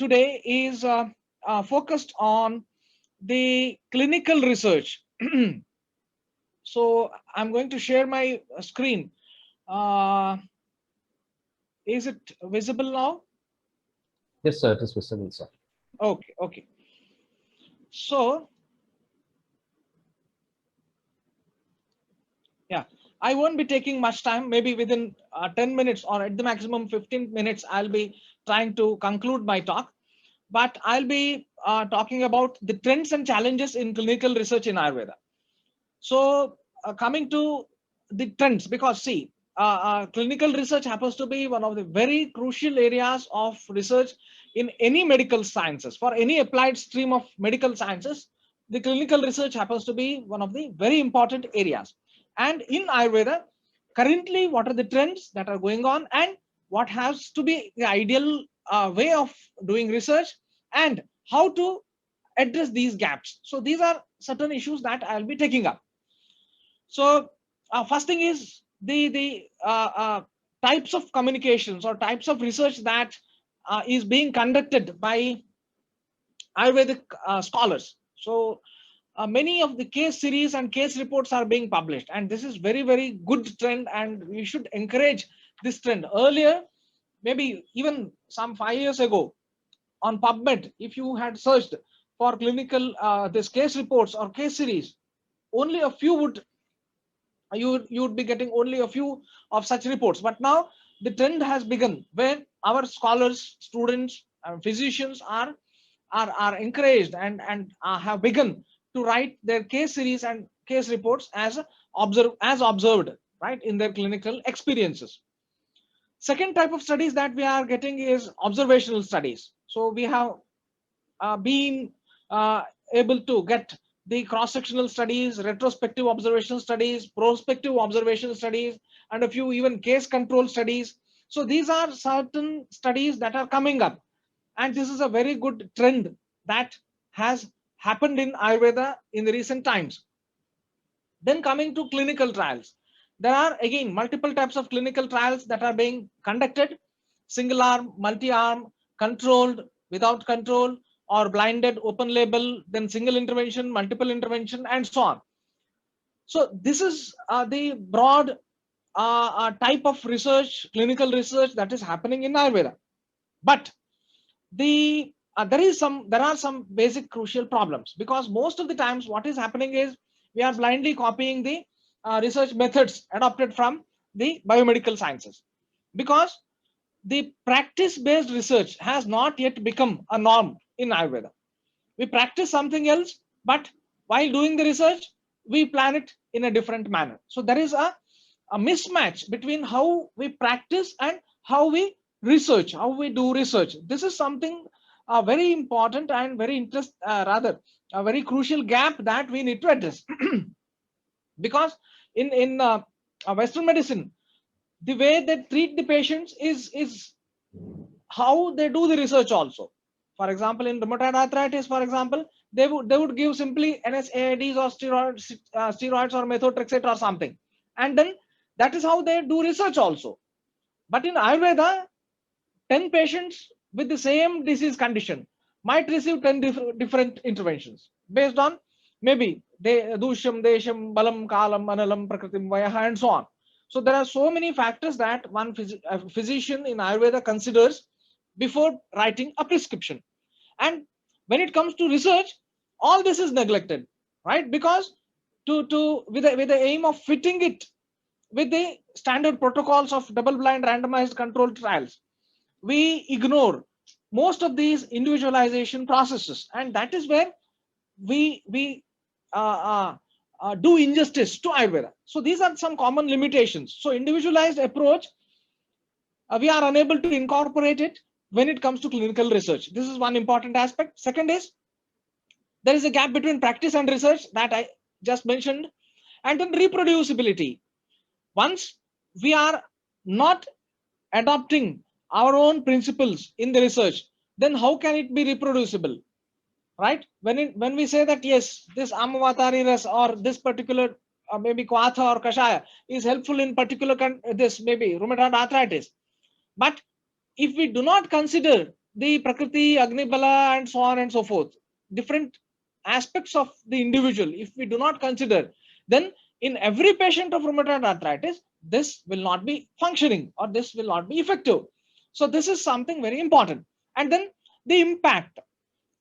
today is focused on the clinical research. So I'm going to share my screen. Is it visible now? Yes, sir, it is visible, sir. Okay, okay. So, yeah, I won't be taking much time, maybe within 10 minutes or at the maximum 15 minutes, I'll be trying to conclude my talk. But I'll be talking about the trends and challenges in clinical research in Ayurveda. So coming to the trends, because see, clinical research happens to be one of the very crucial areas of research in any medical sciences. For any applied stream of medical sciences, the clinical research happens to be one of the very important areas. And in Ayurveda, currently, what are the trends that are going on and what has to be the ideal way of doing research and how to address these gaps. So these are certain issues that I'll be taking up. So first thing is the types of communications or types of research that is being conducted by Ayurvedic scholars. So many of the case series and case reports are being published, and this is very, very good trend, and we should encourage this trend. Earlier, maybe even some 5 years ago, on PubMed, if you had searched for clinical this case reports or case series, only a few would you would be getting only a few of such reports. But now the trend has begun where our scholars, students, physicians are encouraged and have begun to write their case series and case reports as observed, right, in their clinical experiences. Second type of studies that we are getting is observational studies. So we have been able to get the cross-sectional studies, retrospective observational studies, prospective observational studies, and a few even case control studies. So these are certain studies that are coming up, and this is a very good trend that has happened in Ayurveda in the recent times. Then coming to clinical trials, there are again multiple types of clinical trials that are being conducted: single arm, multi-arm, controlled, without control, or blinded, open label, then single intervention, multiple intervention, and so on. So this is the broad type of research, clinical research that is happening in Ayurveda. But there are some basic crucial problems, because most of the times what is happening is we are blindly copying the research methods adopted from the biomedical sciences, because the practice based research has not yet become a norm in Ayurveda. We practice something else, but while doing the research we plan it in a different manner. So there is a mismatch between how we practice and how we research, how we do research. This is something very important and very rather a very crucial gap that we need to address. Because in Western medicine, the way they treat the patients is how they do the research also. For example, in rheumatoid arthritis, for example, they would give simply NSAIDs or steroids or methotrexate or something, and then that is how they do research also. But in Ayurveda, 10 patients with the same disease condition might receive 10 different interventions based on maybe dusham, desham, balam, kalam, analam, prakritim, vayaha, and so on. So there are so many factors that one physician in Ayurveda considers before writing a prescription. And when it comes to research, all this is neglected, right? Because with the aim of fitting it with the standard protocols of double-blind randomized controlled trials, we ignore most of these individualization processes, and that is where we do injustice to Ayurveda. So these are some common limitations. So individualized approach, we are unable to incorporate it when it comes to clinical research. This is one important aspect. Second is there is a gap between practice and research that I just mentioned, and then reproducibility. Once we are not adopting our own principles in the research, then how can it be reproducible, right? When we say that yes, this Amavatari ras or this particular maybe Kwatha or Kashaya is helpful in particular this maybe rheumatoid arthritis, but if we do not consider the Prakriti, Agnibala, and so on and so forth, different aspects of the individual, if we do not consider, then in every patient of rheumatoid arthritis, this will not be functioning or this will not be effective. So this is something very important. And then the impact.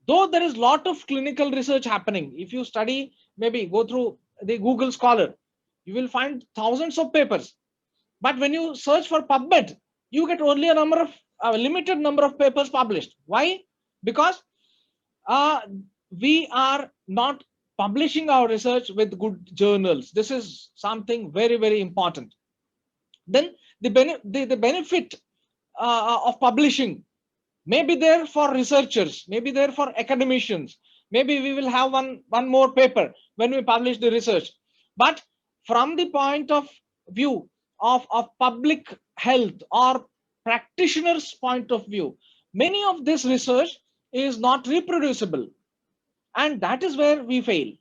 Though there is a lot of clinical research happening, if you study, maybe go through the Google Scholar, you will find thousands of papers. But when you search for PubMed, you get only a limited number of papers published. Why? Because we are not publishing our research with good journals. This is something very, very important. Then the benefit of publishing may be there for researchers, may be there for academicians. Maybe we will have one more paper when we publish the research. But from the point of view of public health or practitioners' point of view, many of this research is not reproducible. And that is where we fail,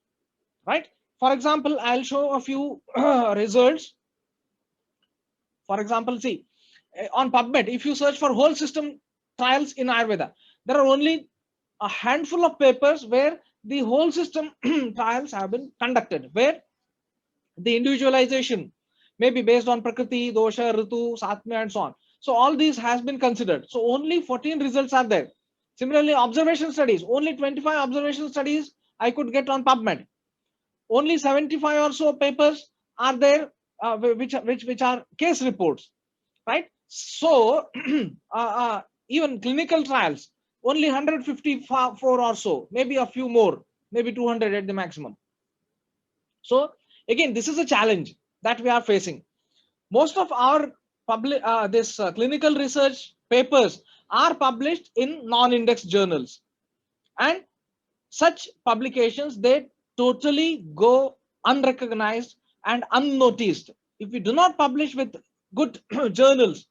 right? For example, I'll show a few results. For example, see, on PubMed, if you search for whole system trials in Ayurveda, there are only a handful of papers where the whole system trials have been conducted, where the individualization may be based on Prakriti, Dosha, Ritu, Satmya, and so on. So all these has been considered. So only 14 results are there. Similarly, observational studies, only 25 observational studies I could get on PubMed. Only 75 or so papers are there, which are case reports, right? So even clinical trials, only 154 or so, maybe a few more, maybe 200 at the maximum. So again, this is a challenge that we are facing. Most of our clinical research papers are published in non-index journals, and such publications, they totally go unrecognized and unnoticed. If we do not publish with good journals,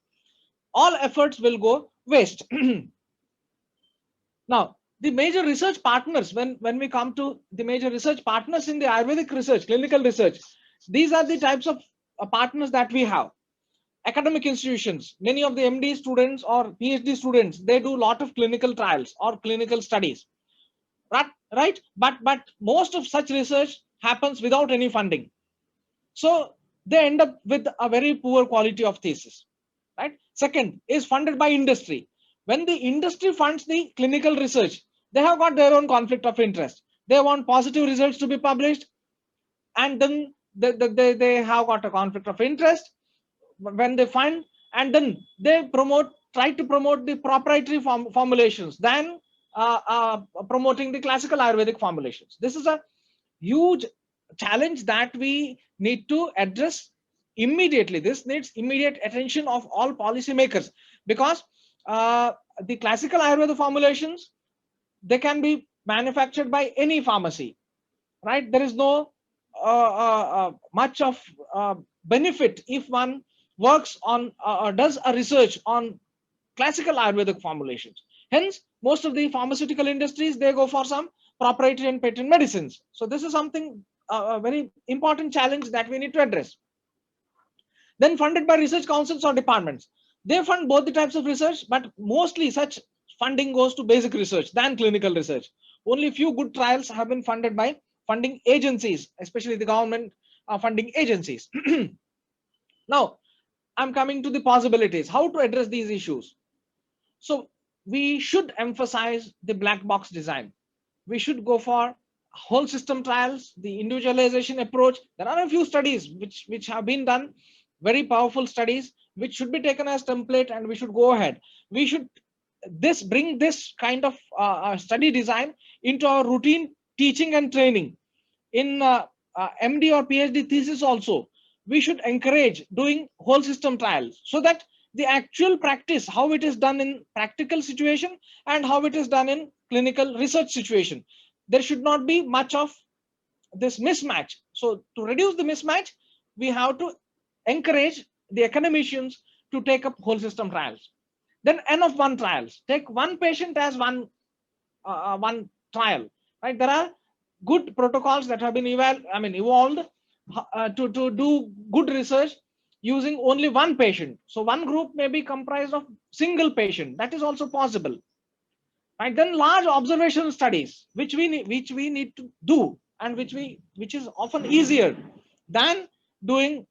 all efforts will go waste. Now, the major research partners, when we come to the major research partners in the Ayurvedic research, clinical research, these are the types of partners that we have. Academic institutions, many of the MD students or PhD students, they do a lot of clinical trials or clinical studies, right? But most of such research happens without any funding. So they end up with a very poor quality of thesis, right? Second is funded by industry. When the industry funds the clinical research, they have got their own conflict of interest. They want positive results to be published, and then they have got a conflict of interest when they fund, and then they try to promote the proprietary formulations than promoting the classical Ayurvedic formulations. This is a huge challenge that we need to address immediately. This needs immediate attention of all policymakers, because the classical Ayurveda formulations, they can be manufactured by any pharmacy, right? There is no much of benefit if one works on does a research on classical Ayurvedic formulations. Hence, most of the pharmaceutical industries, they go for some proprietary and patent medicines. So this is something, a very important challenge that we need to address. Then funded by research councils or departments. They fund both the types of research, but mostly such funding goes to basic research than clinical research. Only few good trials have been funded by funding agencies, especially the government funding agencies. Now, I'm coming to the possibilities, how to address these issues. So we should emphasize the black box design. We should go for whole system trials, the individualization approach. There are a few studies which have been done, very powerful studies, which should be taken as template, and we should go ahead. We should bring this kind of study design into our routine teaching and training. In MD or PhD thesis also, we should encourage doing whole system trials, so that the actual practice, how it is done in practical situation and how it is done in clinical research situation, there should not be much of this mismatch. So to reduce the mismatch, we have to encourage the academicians to take up whole system trials. Then N of 1 trials. Take one patient as one trial, right? There are good protocols that have been evolved to do good research using only one patient. So one group may be comprised of single patient. That is also possible. right? Then large observational studies, which we need to do, and which is often easier than doing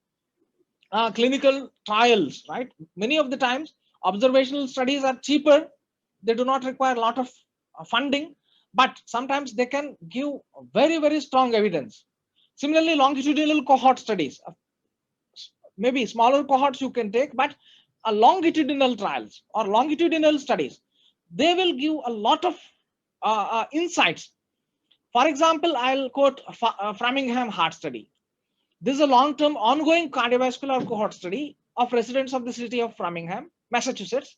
clinical trials, right? Many of the times observational studies are cheaper, they do not require a lot of funding, but sometimes they can give very strong evidence. Similarly, longitudinal cohort studies, maybe smaller cohorts you can take, but longitudinal trials or longitudinal studies, they will give a lot of insights. For example, I'll quote Framingham Heart Study. This is a long-term ongoing cardiovascular cohort study of residents of the city of Framingham, Massachusetts.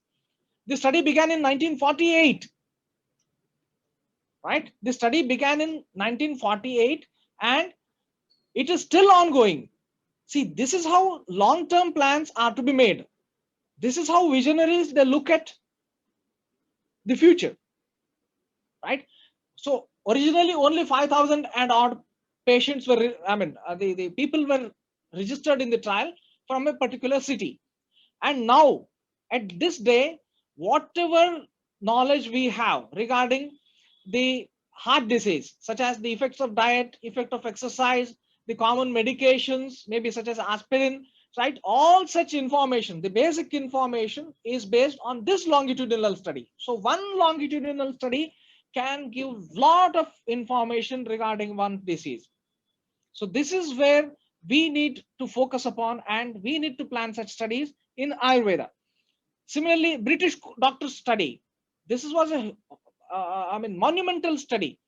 The study began in 1948, right? The study began in 1948 and it is still ongoing. See, this is how long-term plans are to be made. This is how visionaries, they look at the future, right? So originally only 5,000 and odd patients were, the people were registered in the trial from a particular city. And now at this day, whatever knowledge we have regarding the heart disease, such as the effects of diet, effect of exercise, the common medications, maybe such as aspirin, right? All such information, the basic information is based on this longitudinal study. So one longitudinal study can give lot of information regarding one disease. So this is where we need to focus upon, and we need to plan such studies in Ayurveda. Similarly, British doctors study. This was a monumental study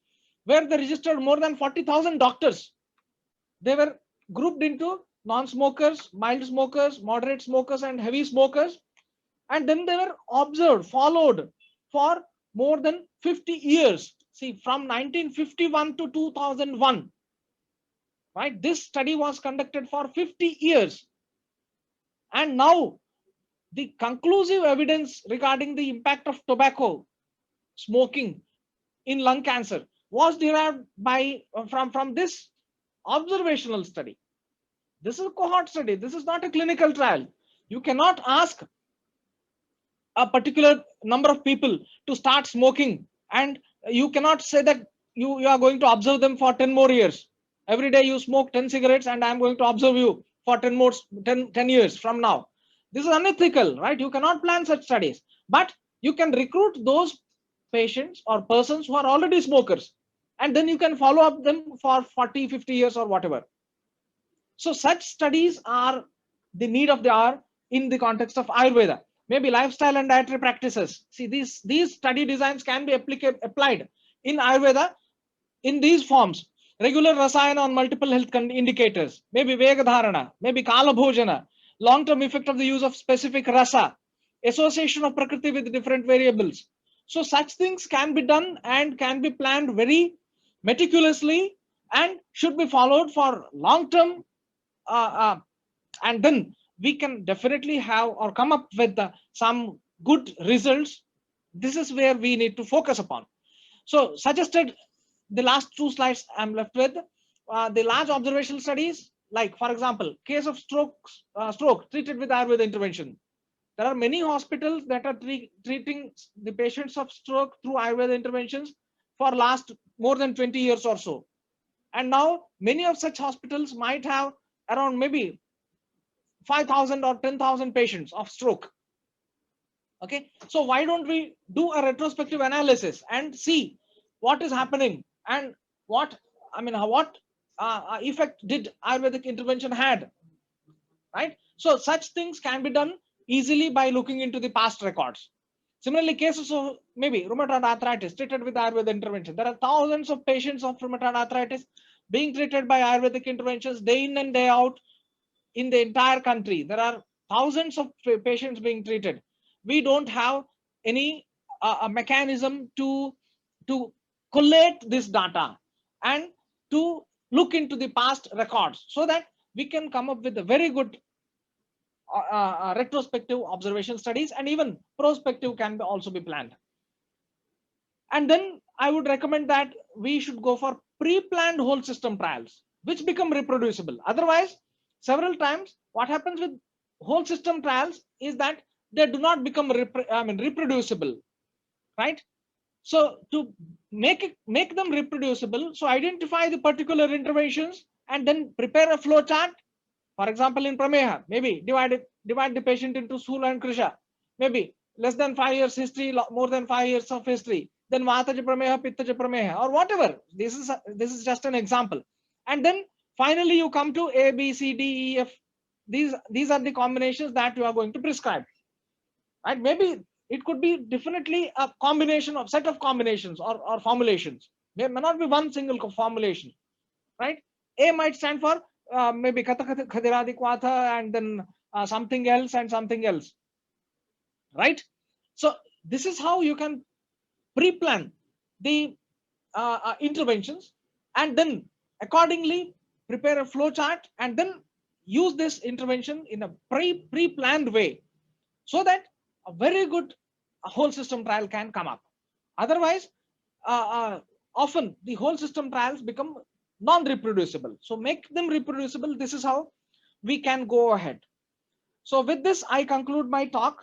where they registered more than 40,000 doctors. They were grouped into non-smokers, mild smokers, moderate smokers, and heavy smokers. And then they were observed, followed for more than 50 years. See, from 1951 to 2001, right? This study was conducted for 50 years. And now the conclusive evidence regarding the impact of tobacco smoking in lung cancer was derived from this observational study. This is a cohort study. This is not a clinical trial. You cannot ask a particular number of people to start smoking, and you cannot say that you are going to observe them for 10 more years. Every day you smoke 10 cigarettes and I'm going to observe you for 10 years from now. This is unethical, right? You cannot plan such studies, but you can recruit those patients or persons who are already smokers, and then you can follow up them for 40, 50 years or whatever. So such studies are the need of the hour in the context of Ayurveda. Maybe lifestyle and dietary practices. See, these study designs can be applied in Ayurveda in these forms. Regular rasayana on multiple health indicators, maybe Vegadharana, maybe Kala Bhojana, long-term effect of the use of specific rasa, association of Prakriti with different variables. So such things can be done and can be planned very meticulously and should be followed for long-term, and then we can definitely have or come up with some good results. This is where we need to focus upon. So suggested, the last two slides I'm left with, the large observational studies, like for example, case of stroke treated with Ayurveda intervention. There are many hospitals that are treating the patients of stroke through Ayurveda interventions for last more than 20 years or so. And now many of such hospitals might have around maybe 5,000 or 10,000 patients of stroke. Okay, so why don't we do a retrospective analysis and see what is happening and what effect did Ayurvedic intervention had, right? So such things can be done easily by looking into the past records. Similarly, cases of maybe rheumatoid arthritis treated with Ayurveda intervention. There are thousands of patients of rheumatoid arthritis being treated by Ayurvedic interventions day in and day out in the entire country. There are thousands of patients being treated. We don't have any a mechanism to collate this data and to look into the past records so that we can come up with a very good retrospective observation studies, and even prospective can also be planned. And then I would recommend that we should go for pre-planned whole system trials, which become reproducible. Otherwise, several times what happens with whole system trials is that they do not become reproducible, right? So to make them reproducible, so identify the particular interventions and then prepare a flow chart. For example, in Prameha, maybe divide the patient into Sula and Krisha. Maybe less than 5 years history, more than 5 years of history. Then Vataja Prameha, Pittaja Prameha, or whatever. This is just an example. And then finally you come to A, B, C, D, E, F. These are the combinations that you are going to prescribe. Right? Maybe it could be definitely a combination of set of combinations or formulations. There may not be one single formulation. Right? A might stand for maybe Katha Khadiradi Kwatha and then something else and something else. Right? So this is how you can pre-plan the interventions and then accordingly prepare a flow chart and then use this intervention in a pre-planned way so that a very good whole system trial can come up. Otherwise, often the whole system trials become non-reproducible. So make them reproducible. This is how we can go ahead. So with this, I conclude my talk.